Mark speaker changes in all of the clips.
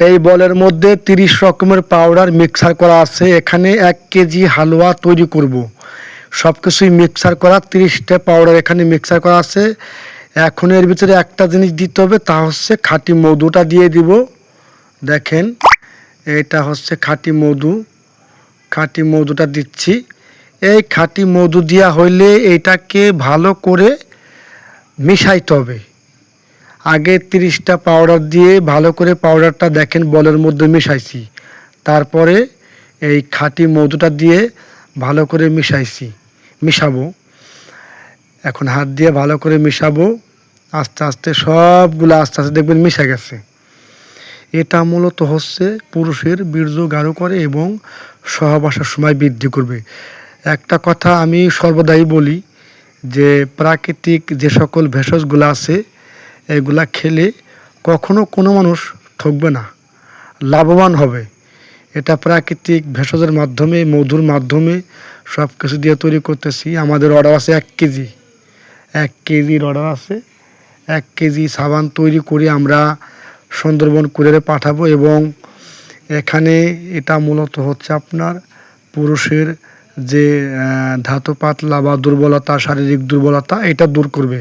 Speaker 1: এই বলের মধ্যে 30 রকমের পাউডার মিক্সার করা আছে। এখানে 1 কেজি হালুয়া তৈরি করব। সব কিছুই মিক্সার করা, 30টা পাউডার এখানে মিক্সার করা আছে। এখন এর ভিতরে একটা জিনিস দিতে হবে, তা হচ্ছে খাঁটি মধুটা দিয়ে দিব। দেখেন, এটা হচ্ছে খাঁটি মধু। খাঁটি মধুটা দিচ্ছি। এই খাঁটি মধু দেওয়া হইলে এটাকে ভালো করে মিশাইতে হবে। আগে 30টা পাউডার দিয়ে ভালো করে পাউডারটা দেখেন বলের মধ্যে মিশাইছি। তারপরে এই খাঁটি মধুটা দিয়ে ভালো করে মিশাবো। এখন হাত দিয়ে ভালো করে মিশাবো। আস্তে আস্তে সবগুলো আস্তে আস্তে দেখবেন মিশে গেছে। এটা মূলত হচ্ছে পুরুষের বীর্য গাঢ় করে এবং সহবাসের সময় বৃদ্ধি করবে। একটা কথা আমি সর্বদাই বলি যে প্রাকৃতিক যে সকল ভেষজগুলো আছে এগুলা খেলে কখনো কোনো মানুষ ঠকবে না, লাভবান হবে। এটা প্রাকৃতিক ভেষজের মাধ্যমে, মধুর মাধ্যমে সব কিছু দিয়ে তৈরি করতেছি। আমাদের অর্ডার আছে 1 কেজি। 1 কেজির অর্ডার আছে। 1 কেজি সাবান তৈরি করে আমরা সুন্দরবন কুরিয়ারে পাঠাবো এবং এখানে এটা মূলত হচ্ছে আপনার পুরুষের যে ধাতু পাতলা বা দুর্বলতা, শারীরিক দুর্বলতা, এটা দূর করবে।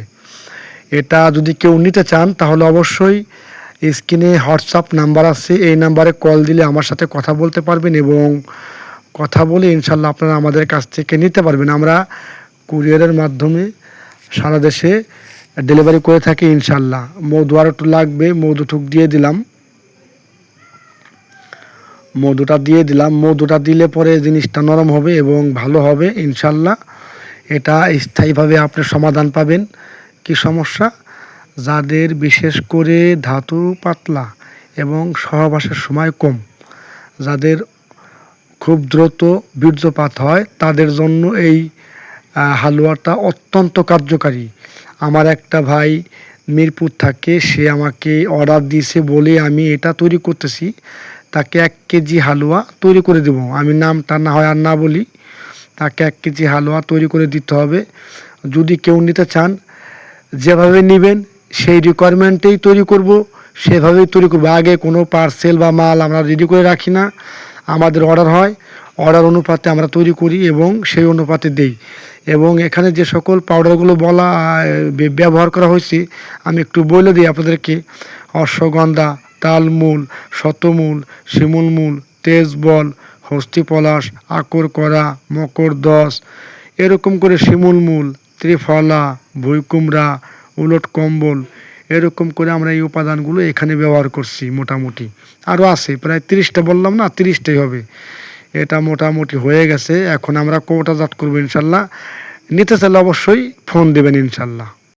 Speaker 1: এটা যদি কেউ নিতে চান তাহলে অবশ্যই স্ক্রিনে হোয়াটসঅ্যাপ নাম্বার আছে, এই নাম্বারে কল দিলে আমার সাথে কথা বলতে পারবেন এবং কথা বলে ইনশাল্লাহ আপনারা আমাদের কাছ থেকে নিতে পারবেন। আমরা কুরিয়ারের মাধ্যমে সারা দেশে ডেলিভারি করে থাকি ইনশাল্লাহ। মধু আর একটু লাগবে, মধুটুক দিয়ে দিলাম। মধুটা দিলে পরে জিনিসটা নরম হবে এবং ভালো হবে ইনশাল্লাহ। এটা স্থায়ীভাবে আপনি সমাধান পাবেন। কি সমস্যা? যাদের বিশেষ করে ধাতু পাতলা এবং সহবাসের সময় কম, যাদের খুব দ্রুত বীর্যপাত হয়, তাদের জন্য এই হালুয়াটা অত্যন্ত কার্যকারী। আমার একটা ভাই মিরপুর থাকে, সে আমাকে অর্ডার দিয়েছে বলে আমি এটা তৈরি করতেছি। তাকে 1 কেজি হালুয়া তৈরি করে দেবো। আমি নামটা না হয় আর না বলি। তাকে 1 কেজি হালুয়া তৈরি করে দিতে হবে। যদি কেউ নিতে চান, যেভাবে নেবেন সেই রিকোয়ারমেন্টেই তৈরি করব, সেভাবেই তৈরি করব। আগে কোনো পার্সেল বা মাল আমরা রেডি করে রাখি না। আমাদের অর্ডার হয়, অর্ডার অনুপাতে আমরা তৈরি করি এবং সেই অনুপাতে দেই। এবং এখানে যে সকল পাউডারগুলো ব্যবহার করা হয়েছে আমি একটু বলে দিই আপনাদেরকে। অশ্বগন্ধা, তালমূল, শতমূল, শিমুলমূল, তেজবল, হস্তিপলাশ, আকরকরা, মকরদশ, এরকম করে শিমুলমূল, ত্রিফলা, ভুঁইকুমড়া, উলট কম্বল, এরকম করে আমরা এই উপাদানগুলো এখানে ব্যবহার করছি। মোটামুটি আরও আছে, প্রায় 30টা বললাম না, 30টাই হবে। এটা মোটামুটি হয়ে গেছে। এখন আমরা কৌটাজাত করবো ইনশাল্লাহ। নিতে চাইলে অবশ্যই ফোন দেবেন ইনশাল্লাহ।